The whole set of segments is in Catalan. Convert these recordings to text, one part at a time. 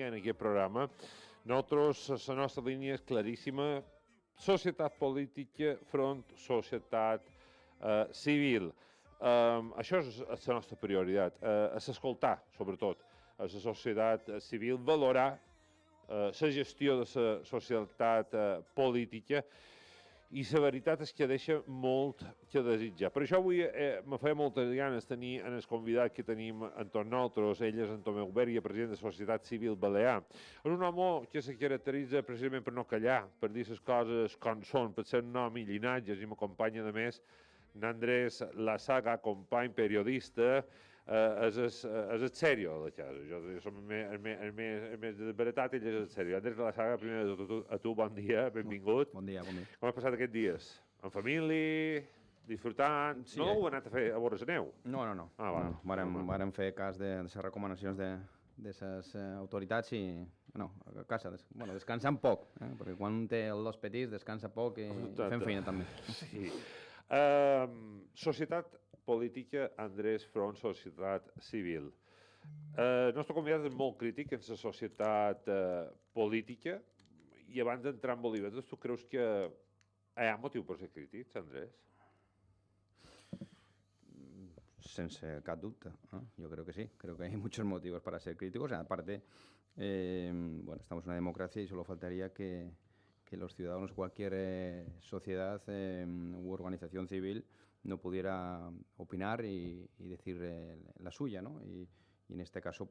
en aquest programa. Nosaltres, la nostra línia és claríssima. Societat política front societat civil. Això és la nostra prioritat. És escoltar, sobretot, a la societat civil, valorar la gestió de la societat política, i la veritat és que deixa molt que desitjar. Per això avui me feia moltes ganes tenir en el convidat que tenim entorn nosaltres. Ell és en Tomeu Bèria, president de Societat Civil Balear. És un home que se caracteritza precisament per no callar, per dir les coses com són, per ser nom i llinatges, i m'acompanya, a més, n'Andrés Lasaga, company periodista, és el sèrio de la casa. Jo som el més desbaratat, ell és el sèrio. Andrés Lasaga, primer de tot, a tu, bon dia, benvingut. Bon dia, bon dia. Com has passat aquests dies? En família, disfrutant? Sí, no heu anat a fer a veure la neu? No. Vàrem fer cas de les recomanacions de les autoritats i, a casa, descansant poc, perquè quan un té els dos petits descansa poc i fem feina també. Sí. Societat política, Andrés Front, societat civil. El nostre convidat és molt crític en la societat política, i abans d'entrar en Bolívar, tu creus que hi ha motiu per ser crítics, Andrés? Sense cap dubte, ¿no? Yo creo que sí, creo que hay muchos motivos para ser críticos. Aparte, estamos en una democracia y solo faltaría que los ciudadanos, cualquier sociedad u organización civil no pudiera opinar y decir la suya, ¿no? Y en este caso,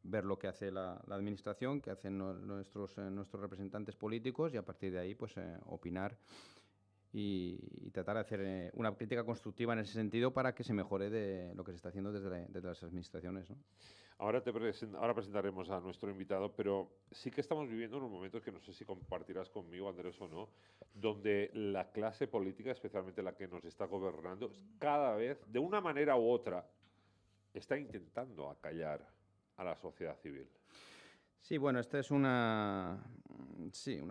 ver lo que hace la administración, que hacen nuestros representantes políticos, y a partir de ahí, opinar y tratar de hacer una crítica constructiva en ese sentido para que se mejore de lo que se está haciendo desde las administraciones, ¿no? Ahora presentaremos a nuestro invitado, pero sí que estamos viviendo unos momentos que no sé si compartirás conmigo, Andrés, o no, donde la clase política, especialmente la que nos está gobernando, cada vez, de una manera u otra, está intentando acallar a la sociedad civil. Sí, bueno, esta es una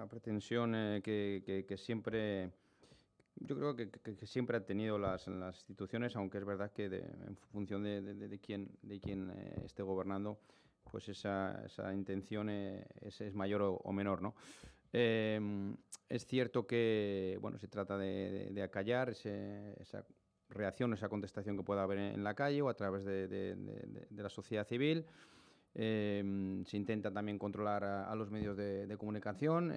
pretensión que siempre... Yo creo que siempre han tenido las instituciones, aunque es verdad que en función de quién esté gobernando, pues esa intención es mayor o menor, ¿no? Es cierto que se trata de acallar esa reacción, esa contestación que pueda haber en la calle o a través de la sociedad civil. Se intenta también controlar a los medios de comunicación,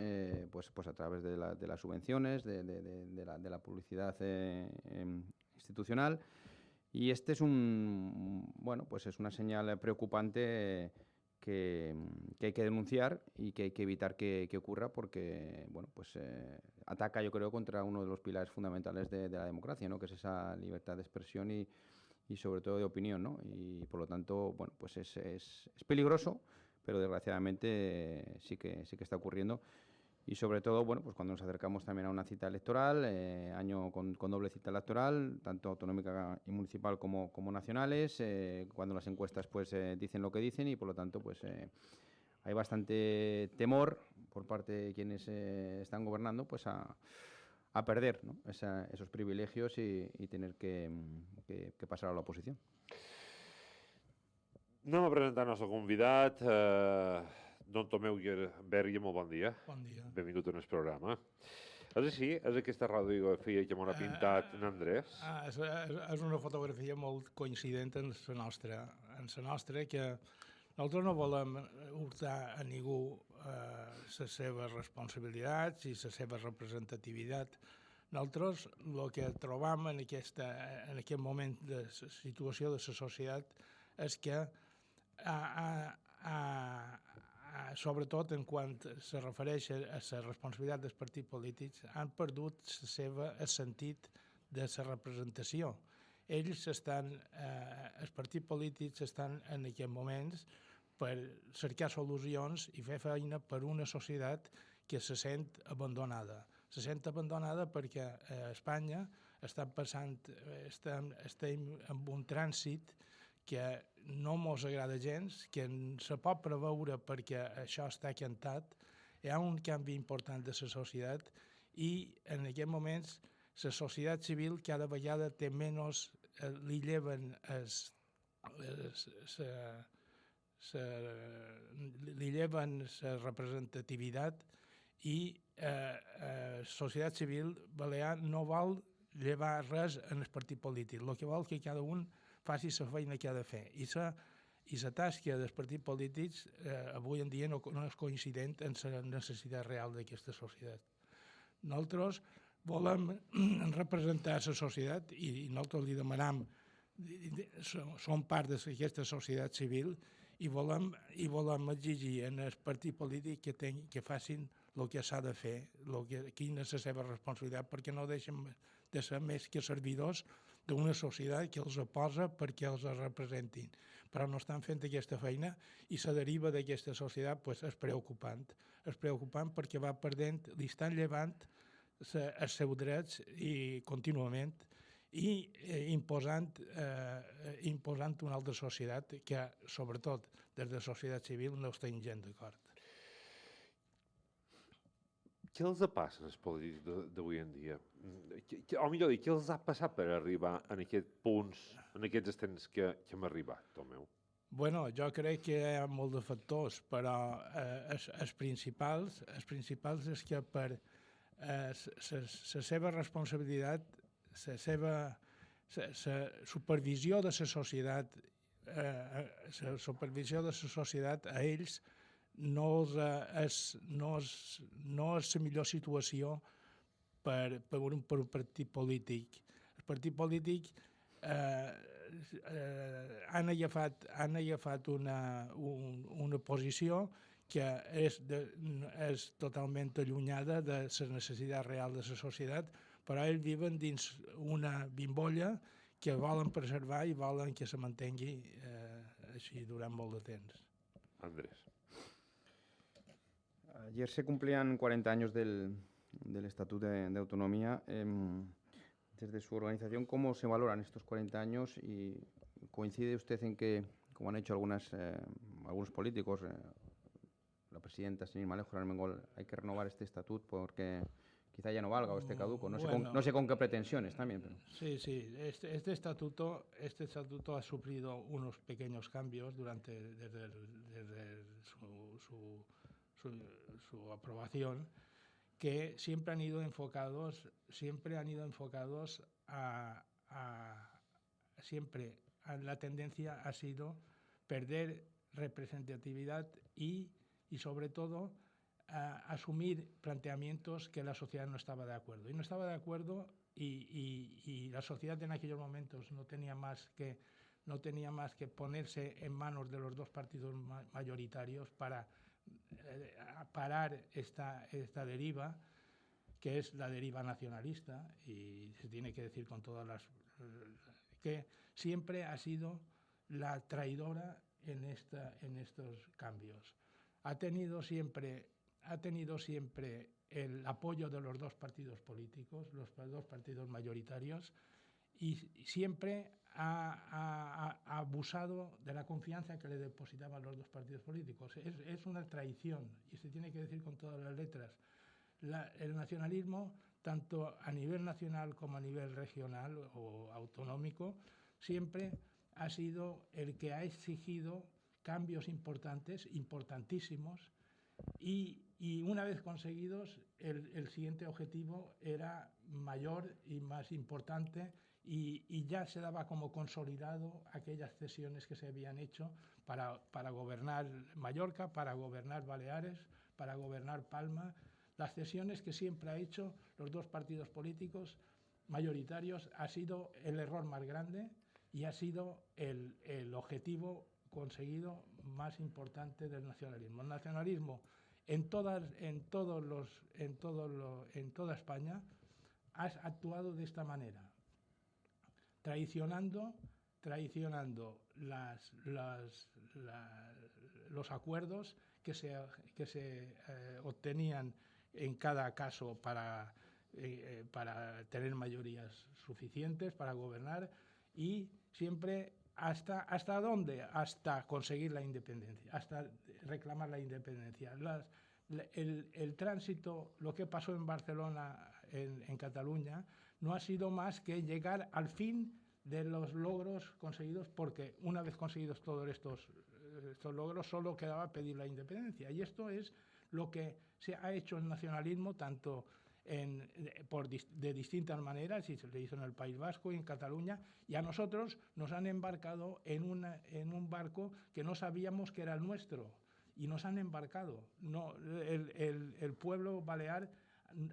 pues a través de las subvenciones, de la publicidad institucional. Y este es es una señal preocupante que hay que denunciar y que hay que evitar que ocurra, porque ataca, yo creo, contra uno de los pilares fundamentales de la democracia, ¿no? Que es esa libertad de expresión y sobre todo de opinión, ¿no? Y por lo tanto, es peligroso, pero desgraciadamente sí que está ocurriendo. Y sobre todo, cuando nos acercamos también a una cita electoral, año con doble cita electoral, tanto autonómica y municipal como nacionales, cuando las encuestas dicen lo que dicen, y por lo tanto hay bastante temor por parte de quienes están gobernando a perder, ¿no? esos privilegios y tener que pasar a la oposició. Anem a presentar el nostre convidat, don Tomeu Bèria, molt bon dia. Bon dia. Benvingut en el programa. És així? És aquesta radiografia que m'ha pintat n'Andrés? És una fotografia molt coincident en la nostra, que nosaltres no volem hurtar a ningú les seves responsabilitats i la seva representativitat. Nosaltres el que trobam en aquest moment de situació de la societat és que, sobretot en quant se refereix a la responsabilitat dels partits polítics, han perdut el sentit de la representació. Els partits polítics estan en aquests moments per cercar solucions i fer feina per una societat que se sent abandonada. Se sent abandonada perquè a Espanya estem en un trànsit que no ens agrada gens, que se pot preveure perquè això està cantat. Hi ha un canvi important de la societat i en aquests moments la societat civil cada vegada té menys, li lleven li lleven la representativitat i societat civil balear no vol llevar res en el partit polític. El que vol que cada un faci la feina que ha de fer. I la tasca dels partits polítics avui en dia no és coincident amb la necessitat real d'aquesta societat. Nosaltres volem representar la societat i nosaltres li demanem, som part d'aquesta societat civil i volem exigir en el partit polític que facin el que s'ha de fer, quina és la seva responsabilitat, perquè no deixen de ser més que servidors d'una societat que els posa perquè els representin. Però no estan fent aquesta feina i la deriva d'aquesta societat és preocupant. És preocupant perquè va perdent, li estan llevant els seus drets i contínuament i imposant una altra societat que, sobretot des de la societat civil, no estem gens d'acord. Què els passa als polítics d'avui en dia? O millor dir, què els ha passat per arribar en aquests punts, en aquests extrems que hem arribat, Tomeu? Bueno, jo crec que hi ha molts de factors, però els principals és que per la seva responsabilitat, la supervisió de la societat, a ells no és la millor situació per un partit polític. El partit polític han agafat una posició que és totalment allunyada de la necessitat real de la societat, però ells viuen dins una bimbolla que volen preservar i volen que se mantengui així durant molt de temps. Andrés. Ayer se cumplían 40 años del Estatuto de Autonomía. Desde su organización, ¿cómo se valoran estos 40 años? ¿Y coincide usted en que, como han hecho algunos políticos, la presidenta, sin ir más lejos, Armengol, hay que renovar este estatuto porque quizá ya no valga o esté caduco? No sé con qué pretensiones también. Pero... Sí. Este estatuto ha sufrido unos pequeños cambios desde su aprobación, que siempre han ido enfocados la tendencia ha sido perder representatividad y sobre todo asumir planteamientos que la sociedad no estaba de acuerdo. Y no estaba de acuerdo y la sociedad en aquellos momentos no tenía más que ponerse en manos de los dos partidos mayoritarios para parar esta deriva, que es la deriva nacionalista, y se tiene que decir con todas las... que siempre ha sido la traidora en estos cambios. Ha tenido siempre el apoyo de los dos partidos políticos, los dos partidos mayoritarios, y siempre ha abusado de la confianza que le depositaban los dos partidos políticos. Es una traición, y se tiene que decir con todas las letras. El nacionalismo, tanto a nivel nacional como a nivel regional o autonómico, siempre ha sido el que ha exigido cambios importantísimos, y una vez conseguidos, el siguiente objetivo era mayor y más importante, y ya se daba como consolidado aquellas cesiones que se habían hecho para gobernar Mallorca, para gobernar Baleares, para gobernar Palma. Las cesiones que siempre ha hecho los dos partidos políticos mayoritarios ha sido el error más grande y ha sido el objetivo conseguido más importante del nacionalismo. El nacionalismo en toda España ha actuado de esta manera, traicionando los acuerdos que se obtenían en cada caso para tener mayorías suficientes para gobernar, y siempre ¿hasta dónde? Hasta conseguir la independencia, hasta reclamar la independencia. El tránsito, lo que pasó en Barcelona, en Cataluña, no ha sido más que llegar al fin de los logros conseguidos, porque una vez conseguidos todos estos estos logros, solo quedaba pedir la independencia. Y esto es lo que se ha hecho el nacionalismo tanto de distintas maneras, y se le hizo en el País Vasco y en Cataluña, y a nosotros nos han embarcado en un barco que no sabíamos que era el nuestro, y nos han embarcado. No, el pueblo balear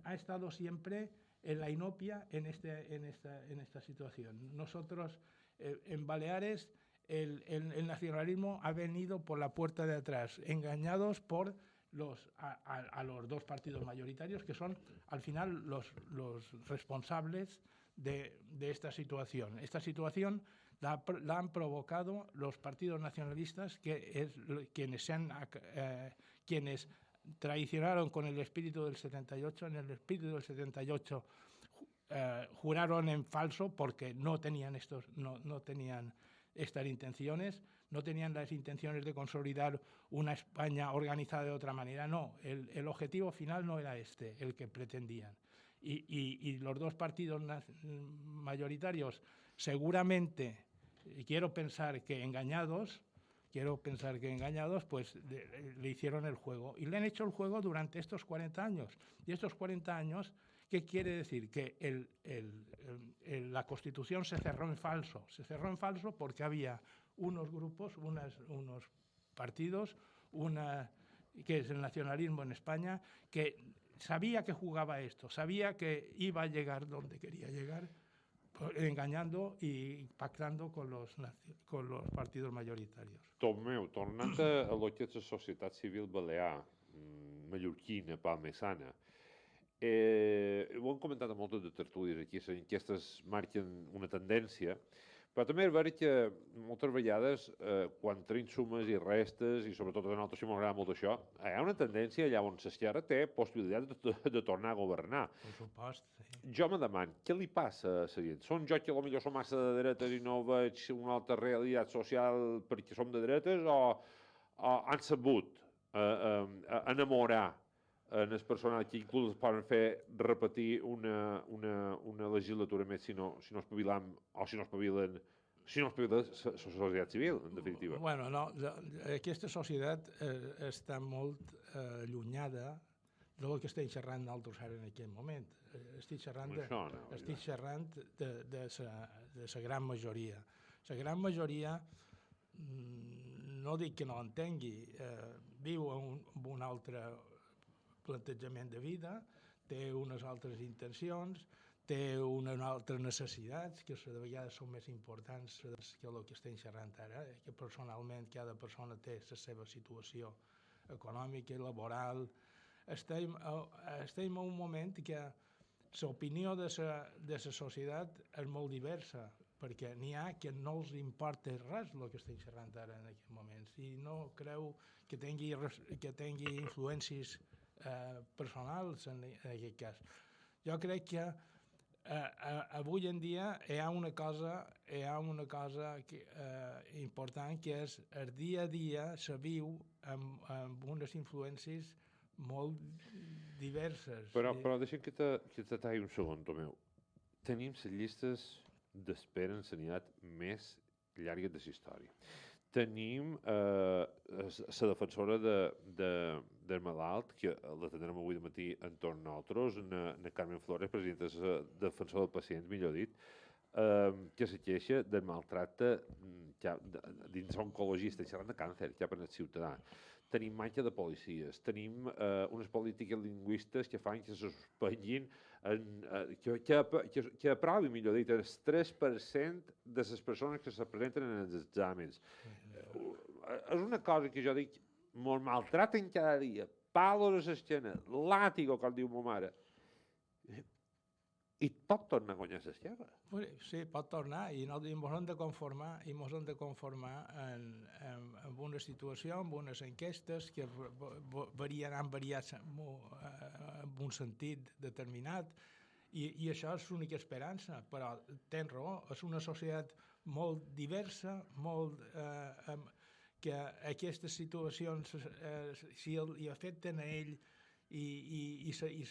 ha estado siempre en la inopia en esta situación. Nosotros, en Baleares, el nacionalismo ha venido por la puerta de atrás, engañados por a los dos partidos mayoritarios, que son al final los responsables de esta situación. Esta situación la han provocado los partidos nacionalistas, quienes traicionaron con el espíritu del 78. En el espíritu del 78 juraron en falso porque no tenían estas intenciones, no tenían las intenciones de consolidar una España organizada de otra manera. No, el objetivo final no era el que pretendían. Y los dos partidos mayoritarios, seguramente, quiero pensar que engañados, pues le hicieron el juego. Y le han hecho el juego durante estos 40 años. Y estos 40 años, ¿qué quiere decir? Que la Constitución se cerró en falso. Se cerró en falso porque había unos grupos, unos partidos, que es el nacionalismo en España, que sabía que jugaba esto, sabía que iba a llegar donde quería llegar, engañando i pactando con los partidos majoritarios. Tomeu, tornant a lo que és la societat civil balear, mallorquina, palmesana, ho hem comentat a moltes de tertúlies aquí, les enquestes marquen una tendència, però també és veritat que moltes vegades, quan tenim sumes i restes, i sobretot a nosaltres si m'agrada molt això, hi ha una tendència allà on l'esquerra té possibilitat de tornar a governar. Per supost, sí. Jo me demano, què li passa a la gent? Són jo que potser som massa de dretes i no veig una altra realitat social perquè som de dretes, o han sabut enamorar en el personal que inclús poden fer repetir una legislatura més si no espavilam o si no espavila la societat civil, en definitiva. Bueno, no, aquesta societat està molt allunyada del que estem xerrant nosaltres ara en aquest moment. Estic xerrant de la gran majoria. La gran majoria, no dic que no entengui, viu amb un altre plantejament de vida, té unes altres intencions, té unes altres necessitats que de vegades són més importants que el que estem xerrant ara, que personalment cada persona té la seva situació econòmica i laboral. Estem en un moment que l'opinió de la societat és molt diversa, perquè n'hi ha que no els importa res el que estem xerrant ara en aquest moment. Si no creu que tingui influències personals en aquest cas. Jo crec que avui en dia hi ha una cosa important, que és el dia a dia se viu amb unes influències molt diverses. Però deixa'm que te talli un segon, Tomeu. Tenim les llistes d'espera en sanitat més llargues de la història. Tenim la defensora del malalt, que la tindrem avui de matí entorn a nosaltres, na Carmen Flores, presidenta de la defensora del pacient, millor dit, que se queixa del maltracte dins l'oncologista, xerrant de càncer, que ha per el ciutadà. Tenim manca de policies, tenim unes polítiques lingüistes que fan que se suspenguin, que aprovin, millor dit, el 3% de les persones que se presenten en els exàmens. És una cosa que jo dic, mos maltraten cada dia, palos a l'esquena, làtigo, com diu ma mare. I pot tornar a guanyar l'esquerra. Sí, pot tornar, i ens hem de conformar, amb una situació, amb unes enquestes que han variat en un sentit determinat, i això és l'única esperança. Però tens raó, és una societat molt diversa, que aquestes situacions si li afecten a ell i se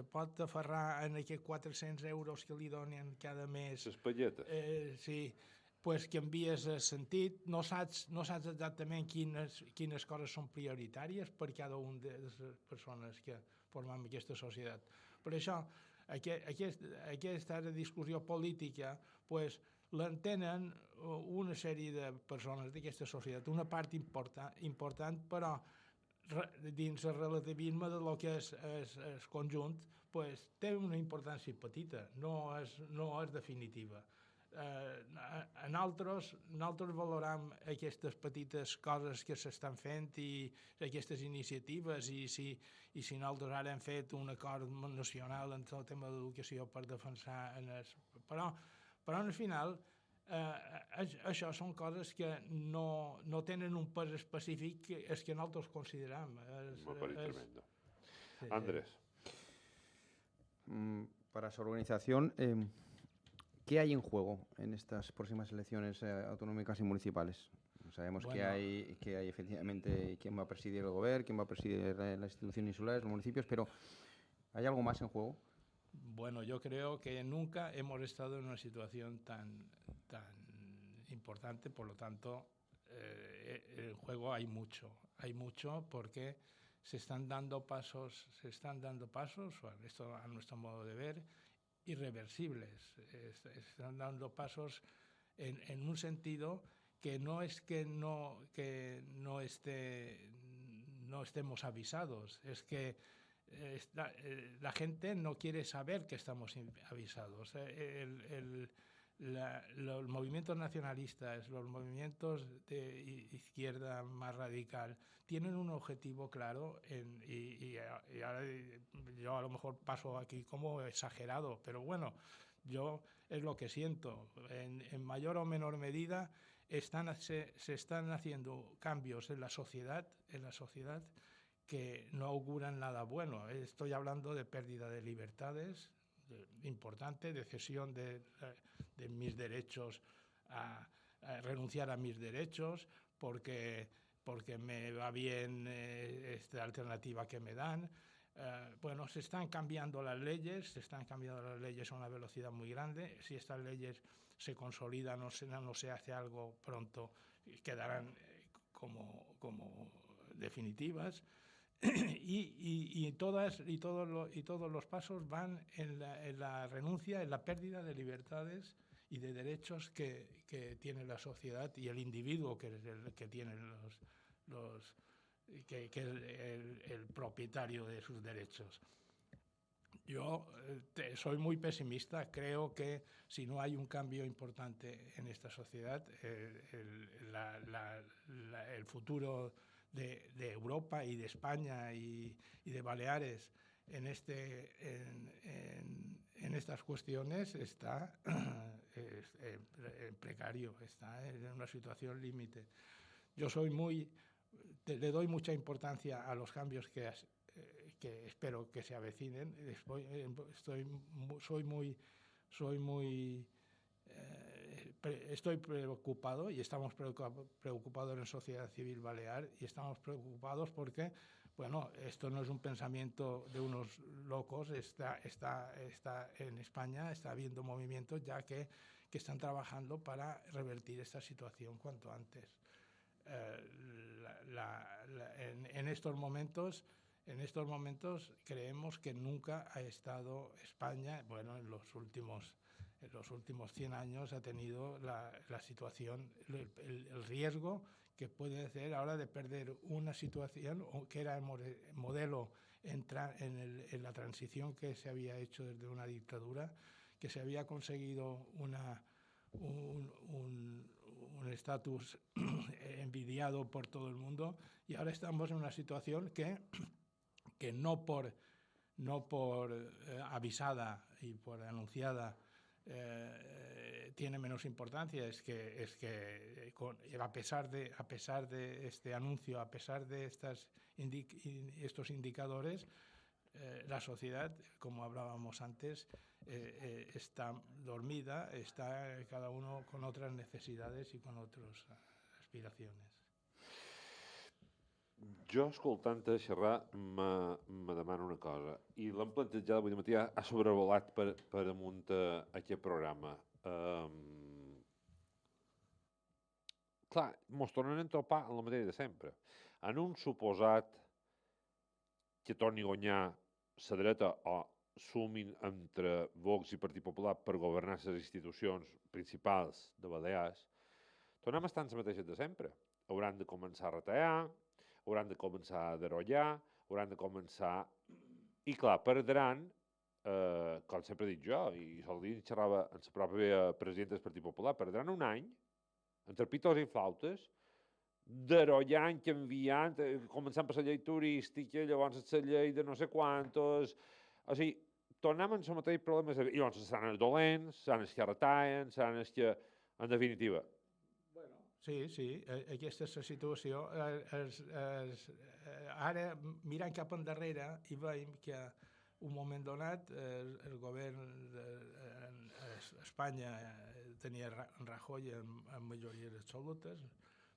pot aferrar en aquests 400 euros que li donen cada mes. Les palletes. Sí, pues canvies el sentit, no saps exactament quines coses són prioritàries per cada una de les persones que formem aquesta societat. Per això, aquesta discussió política pues, l'entenen una sèrie de persones d'aquesta societat, una part important, però dins el relativisme de lo que és el conjunt, pues, té una importància petita, no és definitiva. Nosaltres valorem aquestes petites coses que s'estan fent i aquestes iniciatives i si nosaltres ara hem fet un acord nacional en el tema d'educació per defensar però al final això són coses que no tenen un pes específic que nosaltres considerem. Me parece tremendo. Andrés. Para su organización, ¿qué hay en juego en estas próximas elecciones autonómicas y municipales? Sabemos que hay efectivamente quién va a presidir el gobierno, quién va a presidir las instituciones insulares, los municipios, pero ¿hay algo más en juego? Bueno, yo creo que nunca hemos estado en una situación tan importante, por lo tanto, en juego hay mucho porque se están dando pasos, bueno, esto a nuestro modo de ver, irreversibles. Están dando pasos en un sentido que no es que no estemos avisados, es que la gente no quiere saber que estamos avisados. Los movimientos nacionalistas, los movimientos de izquierda más radical, tienen un objetivo claro y ahora yo a lo mejor paso aquí como exagerado, pero bueno, yo es lo que siento. En mayor o menor medida se están haciendo cambios en la sociedad que no auguran nada bueno. Estoy hablando de pérdida de libertades importante, de cesión de mis derechos a renunciar a mis derechos porque me va bien esta alternativa que me dan. Bueno, se están cambiando las leyes a una velocidad muy grande. Si estas leyes se consolidan o no se hace algo pronto, quedarán como definitivas. Y todos los pasos van en la renuncia, en la pérdida de libertades y de derechos que tiene la sociedad y el individuo que es el que tiene que es el propietario de sus derechos. Yo soy muy pesimista, creo que si no hay un cambio importante en esta sociedad, el futuro de Europa y de España y de Baleares en estas cuestiones está precario, está en una situación límite. Yo le doy mucha importancia a los cambios que espero que se avecinen. Estoy preocupado y estamos preocupados en Sociedad Civil Balear y estamos preocupados porque, bueno, esto no es un pensamiento de unos locos, está en España, está habiendo movimientos ya que están trabajando para revertir esta situación cuanto antes. En estos momentos creemos que nunca ha estado España, bueno, en los últimos 100 años ha tenido la situación, el riesgo que puede ser ahora de perder una situación que era el modelo en la transición que se había hecho desde una dictadura, que se había conseguido un estatus envidiado por todo el mundo y ahora estamos en una situación que no por avisada y por anunciada tiene menos importancia, es que a pesar de este anuncio, a pesar de estos indicadores, la sociedad, como hablábamos antes, está dormida, está cada uno con otras necesidades y con otras aspiraciones. Jo, escoltant-te xerrar, me demano una cosa, i l'hem plantejat avui matí, ha sobrevolat per amunt aquest programa. clar, mos tornen a entopar en la matèria de sempre. En un suposat que torni a guanyar la dreta o sumin entre Vox i Partit Popular per governar les institucions principals de Balears, tornem a estar en les mateixes de sempre. Hauran de començar a retallar, hauran de començar a derollar, hauran de començar... I clar, perdran, com sempre dic jo, i sol dir, xerrava amb la pròpia presidenta del Partit Popular, perdran un any, entre pitos i flautes, derollant, canviant, començant per la llei turística, llavors la llei de no sé quantos... O sigui, tornem en el mateix problema. I llavors seran els dolents, seran els que retallen, seran els que, en definitiva... Sí, sí, aquesta és la situació. Ara, mirant cap endarrere, i veiem que un moment donat el govern d'Espanya tenia Rajoy en majories absolutes,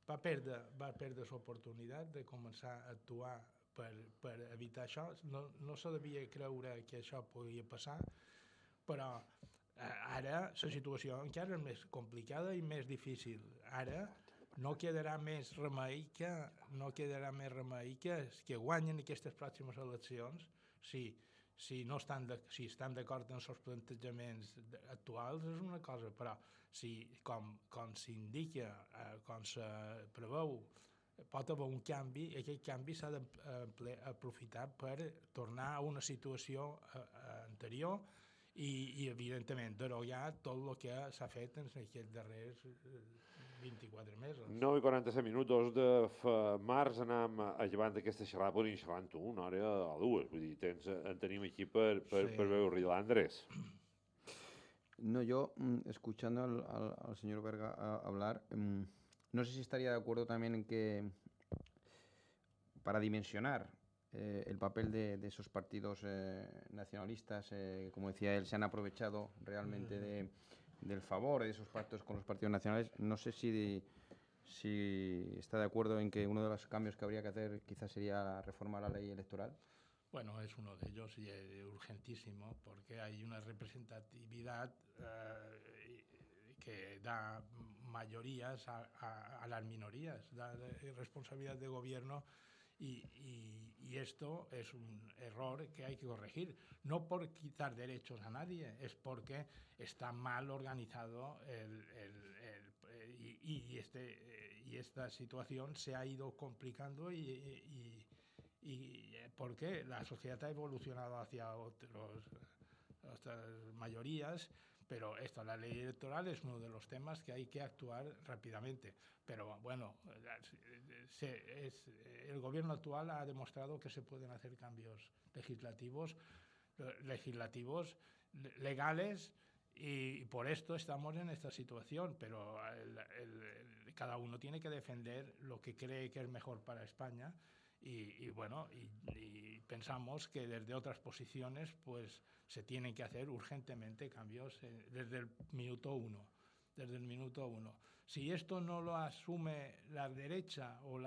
va perdre l'oportunitat de començar a actuar per evitar això. No se devia creure que això podia passar, però ara la situació encara és més complicada i més difícil. Ara no quedarà més remei que guanyen aquestes pròximes eleccions si estan d'acord amb els plantejaments actuals és una cosa, però si com s'indica, com se preveu, pot haver un canvi, aquest canvi s'ha d'aprofitar per tornar a una situació anterior i evidentment, derogar tot el que s'ha fet en aquests darrers 24 mesos. 9:47 de març anàvem a llevant d'aquesta xerrada, podríem xerrar amb tu una hora o dues, vull dir, en tenim aquí per veure-la. Andrés. No, yo, escuchando al señor Berga hablar, no sé si estaría de acuerdo también en que para dimensionar el papel de esos partidos nacionalistas, como decía él, se han aprovechado realmente del favor de esos pactos con los partidos nacionales. No sé si está de acuerdo en que uno de los cambios que habría que hacer quizás sería reformar la ley electoral. Bueno, es uno de ellos y es urgentísimo porque hay una representatividad que da mayorías a las minorías, da responsabilidad de gobierno y esto es un error que hay que corregir. No por quitar derechos a nadie, es porque está mal organizado y esta situación se ha ido complicando y porque la sociedad ha evolucionado hacia otras mayorías, pero la ley electoral es uno de los temas que hay que actuar rápidamente. Pero bueno, el gobierno actual ha demostrado que se pueden hacer cambios legislativos legales y por esto estamos en esta situación, pero cada uno tiene que defender lo que cree que es mejor para España. Y pensamos que desde otras posiciones pues se tienen que hacer urgentemente cambios desde el minuto uno. Si esto no lo asume la derecha o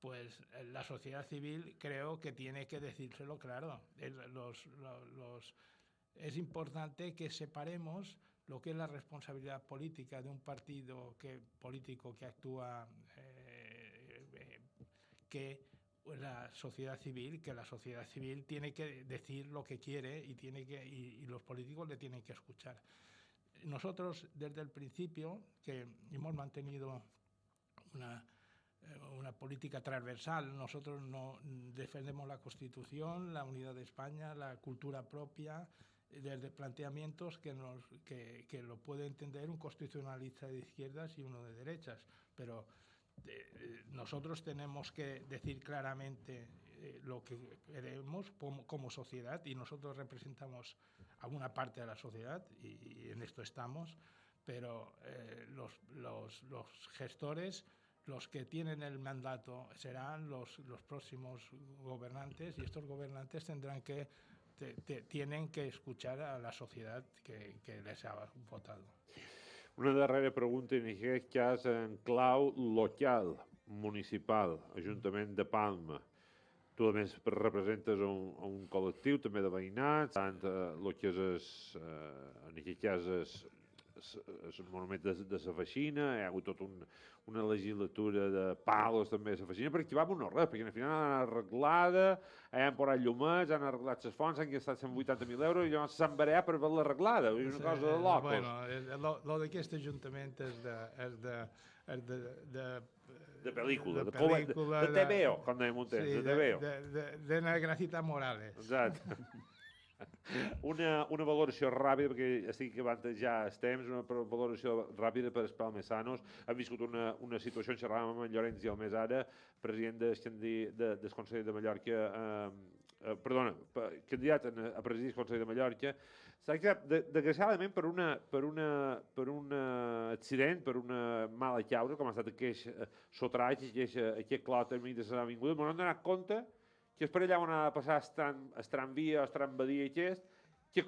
pues la sociedad civil creo que tiene que decírselo claro. Es importante que separemos lo que es la responsabilidad política de un partido político que actúa que la sociedad civil tiene que decir lo que quiere y los políticos le tienen que escuchar. Nosotros desde el principio que hemos mantenido una política transversal, nosotros no defendemos la Constitución, la unidad de España, la cultura propia, desde planteamientos que lo puede entender un constitucionalista de izquierdas y uno de derechas, pero nosotros tenemos que decir claramente lo que queremos como sociedad y nosotros representamos a una parte de la sociedad y en esto estamos, pero los gestores, los que tienen el mandato serán los próximos gobernantes y estos gobernantes tienen que escuchar a la sociedad que les ha votado. Una darrera pregunta, en aquest cas en clau local, municipal, Ajuntament de Palma. Tu, a més, representes un col·lectiu també de veïnats, tant el que és, en aquest cas, el monument de la Feixina, hi ha hagut tota una legislatura de palos també a la Feixina, per activar no res, perquè al final han arreglada, han posat llumets, han arreglat les fonts, han gastat 180.000 euros i llavors s'han barallat per veure l'arreglada, una cosa de locos. Bueno, lo d'aquest ajuntament és de pel·lícula, de TVO, com dèiem un temps, de TVO. De Negracita Morales. Exacte. Una valoració ràpida, perquè estic acabant ja el temps, una valoració ràpida per els palmesanos. Han viscut una situació, en xerràvem amb en Llorenç i el més ara, president del Consell de Mallorca, perdona, candidat a presidir el Consell de Mallorca. Desgraciadament, per un accident, per una mala causa, com ha estat aquest sotraig, aquest clot enmig de l'Avinguda, m'ho han donat compte que és per allà on ha de passar el tramvia o el trambadia aquest, que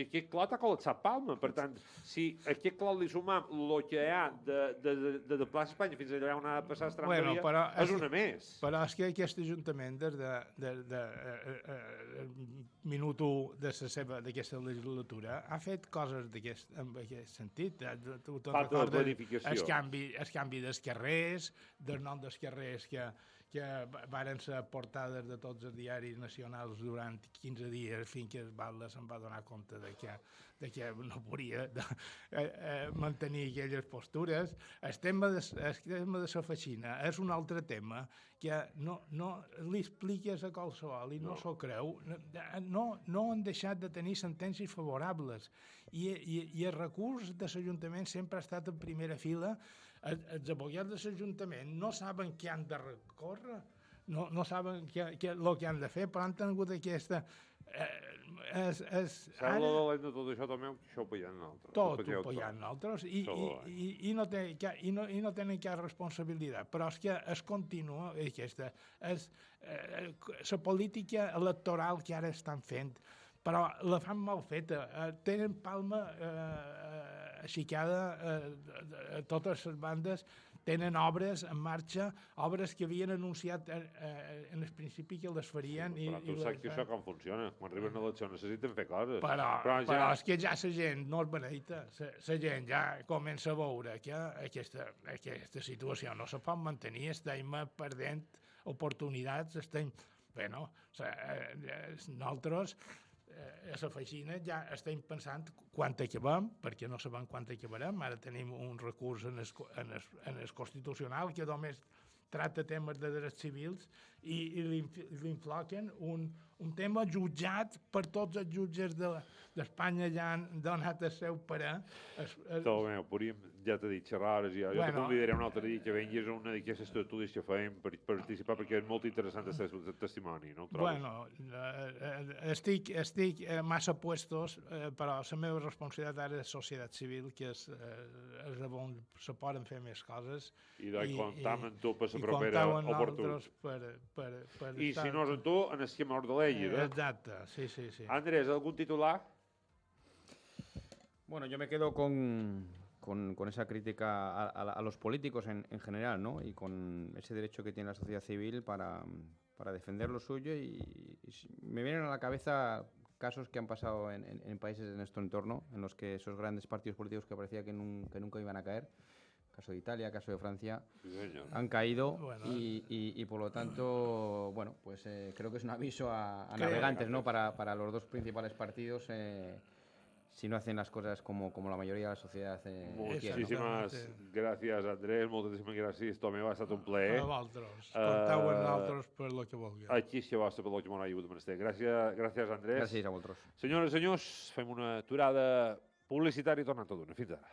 aquest clot ha col·lapsat Palma. Per tant, si a aquest clot li sumam el que hi ha de plaça Espanya fins allà on ha de passar el tramvia, és una més. Però és que aquest Ajuntament, des de minut 1 d'aquesta legislatura, ha fet coses en aquest sentit. Falta de planificació. El canvi dels carrers, del nom dels carrers que varen ser portades de tots els diaris nacionals durant 15 dies fins que el Batlle se'n va donar compte de que no podia mantenir aquelles postures. El tema de la Feixina és un altre tema que no li expliques a qualsevol i no s'ho creu. No han deixat de tenir sentències favorables i el recurs de l'Ajuntament sempre ha estat en primera fila. Els advocats de l'Ajuntament no saben què han de recórrer, no saben el que han de fer, però han tingut aquesta... S'ha de dolent de tot això també, això ho paien nosaltres. Tot ho paien nosaltres i no tenen cap responsabilitat, però és que es continua aquesta... La política electoral que ara estan fent, però la fan mal feta. Tenen Palma aixicada a totes les bandes, tenen obres en marxa, obres que havien anunciat en el principi que les farien. Però tu saps que això com funciona. Quan arriben a eleccions necessiten fer coses. Però és que ja la gent no es beneita. La gent ja comença a veure que aquesta situació no se pot mantenir. Estem perdent oportunitats. Bueno, nosaltres a la Feixina ja estem pensant quan acabem, perquè no sabem quan acabarem. Ara tenim un recurs en el Constitucional que només tracta temes de drets civils i li infloquen un tema jutjat per tots els jutges d'Espanya ja han donat el seu parer. Tomeu, ja t'he dit, xerrades, jo te convidaré un altre dia que venguis a una d'aquestes tertúlies que fem per participar, perquè és molt interessant el testimoni, no ho trobes? Bueno, estic massa puestos, però la meva responsabilitat ara és societat civil, que és on se poden fer més coses. I comptam amb tu per la propera oportunitat. I si no és amb tu, en esquema Ordolell. Exacte, sí. Andrés, ¿algún titular? Bueno, yo me quedo con esa crítica a los políticos en general, ¿no? Y con ese derecho que tiene la sociedad civil para defender lo suyo. Y me vienen a la cabeza casos que han pasado en países de nuestro entorno, en los que esos grandes partidos políticos que parecía que nunca iban a caer, caso de Italia, caso de Francia, sí, han caído. Bueno, y por lo tanto, bueno, pues creo que es un aviso a navegantes, ¿no? Para los dos principales partidos, si no hacen las cosas como la mayoría de la sociedad Moltíssimes gràcies, Andrés, moltíssimes gràcies, Tomeu, ha estat un plaer. A vosaltres, comptau amb nosaltres per lo que vulgueu. Aquí és vostre per lo que m'ho ha hagut de menester. Gràcies, Andrés. Gràcies a vosaltres. Senyores i senyors, fem una aturada publicitària i tornem tot d'una. Fins ara.